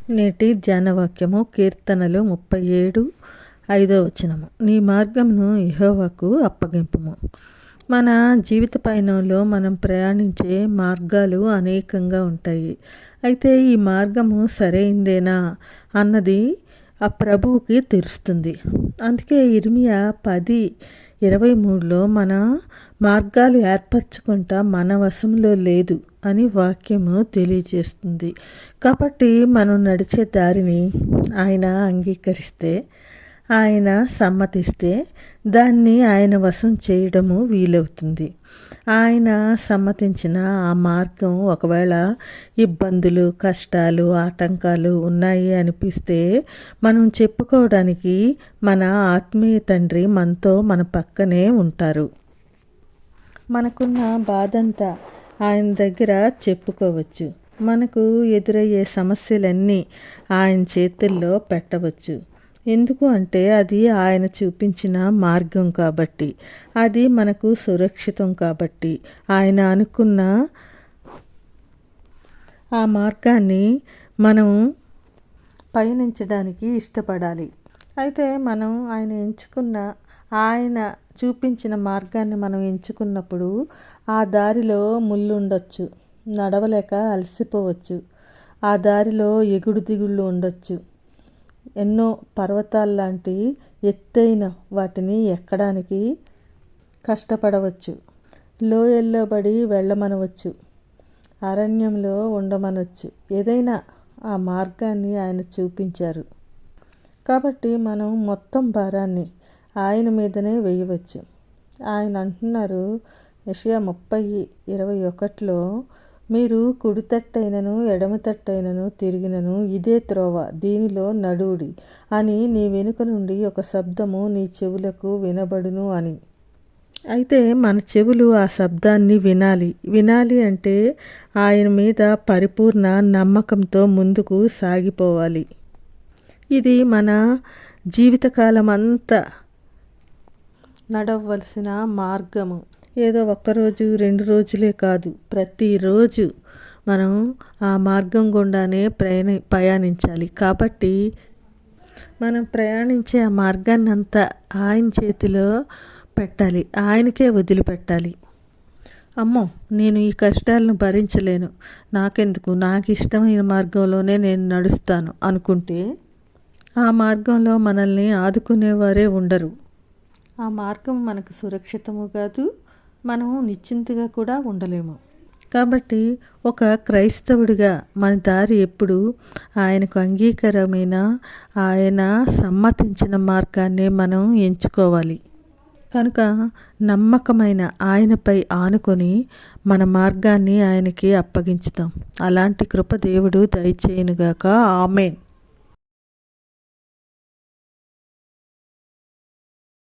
నేటి ధ్యానవాక్యము కీర్తనలు 37:5. నీ మార్గమును యెహోవాకు అప్పగింపుము. మన జీవిత పయనంలో మనం ప్రయాణించే మార్గాలు అనేకంగా ఉంటాయి. అయితే ఈ మార్గము సరైందేనా అన్నది ఆ ప్రభువుకి తెలుస్తుంది. అందుకే ఇర్మియా 10:23లో మన మార్గాలు ఏర్పరచుకుంటా మన వశంలో లేదు అని వాక్యము తెలియజేస్తుంది. కాబట్టి మనం నడిచే దారిని ఆయన అంగీకరిస్తే, ఆయన సమ్మతిస్తే దాన్ని ఆయన వశం చేయడము వీలవుతుంది. ఆయన సమ్మతించిన ఆ మార్గం ఒకవేళ ఇబ్బందులు, కష్టాలు, ఆటంకాలు ఉన్నాయి అనిపిస్తే మనం చెప్పుకోవడానికి మన ఆత్మీయ తండ్రి మనతో మన పక్కనే ఉంటారు. మనకున్న బాధంతా ఆయన దగ్గర చెప్పుకోవచ్చు. మనకు ఎదురయ్యే సమస్యలన్నీ ఆయన చేతుల్లో పెట్టవచ్చు. ఎందుకు అంటే అది ఆయన చూపించిన మార్గం కాబట్టి, అది మనకు సురక్షితం కాబట్టి, ఆయన అనుకున్న ఆ మార్గాన్ని మనం పయనించడానికి ఇష్టపడాలి. అయితే మనం ఆయన చూపించిన మార్గాన్ని మనం ఎంచుకున్నప్పుడు ఆ దారిలో ముళ్ళు ఉండొచ్చు, నడవలేక అలసిపోవచ్చు, ఆ దారిలో ఎగుడు దిగుళ్ళు ఉండొచ్చు, ఎన్నో పర్వతాల్లాంటి ఎత్తైన వాటిని ఎక్కడానికి కష్టపడవచ్చు, లోయల్లో పడి వెళ్ళమనవచ్చు, అరణ్యంలో ఉండమనవచ్చు. ఏదైనా ఆ మార్గాన్ని ఆయన చూపించారు కాబట్టి మనం మొత్తం భారాన్ని ఆయన మీదనే వేయవచ్చు. ఆయన అంటున్నారు యెషయా 30:21లో, మీరు కుడి తట్టైనను ఎడమ తట్టైనను తిరిగినను ఇదే త్రోవ, దీనిలో నడువుడి అని నీ వెనుక నుండి ఒక శబ్దము నీ చెవులకు వినబడును అని. అయితే మన చెవులు ఆ శబ్దాన్ని వినాలి అంటే ఆయన మీద పరిపూర్ణ నమ్మకంతో ముందుకు సాగిపోవాలి. ఇది మన జీవితకాలం అంతా నడవలసిన మార్గము. ఏదో ఒక్కరోజు 2 రోజులే కాదు, ప్రతిరోజు మనం ఆ మార్గం గుండానే ప్రయాణించాలి. కాబట్టి మనం ప్రయాణించే ఆ మార్గాన్ని అంతా ఆయన చేతిలో పెట్టాలి, ఆయనకే వదిలిపెట్టాలి. అమ్మో, నేను ఈ కష్టాలను భరించలేను, నాకెందుకు, నాకు ఇష్టమైన మార్గంలోనే నేను నడుస్తాను అనుకుంటే ఆ మార్గంలో మనల్ని ఆదుకునేవారే ఉండరు. ఆ మార్గం మనకు సురక్షితము కాదు, మనము నిశ్చింతగా కూడా ఉండలేము. కాబట్టి ఒక క్రైస్తవుడిగా మన దారి ఎప్పుడు ఆయనకు అంగీకారమైన, ఆయన సమ్మతించిన మార్గాన్ని మనం ఎంచుకోవాలి. కనుక నమ్మకమైన ఆయనపై ఆనుకొని మన మార్గాన్ని ఆయనకి అప్పగించుతాం. అలాంటి కృప దేవుడు దయచేయునుగాక. ఆమేన్.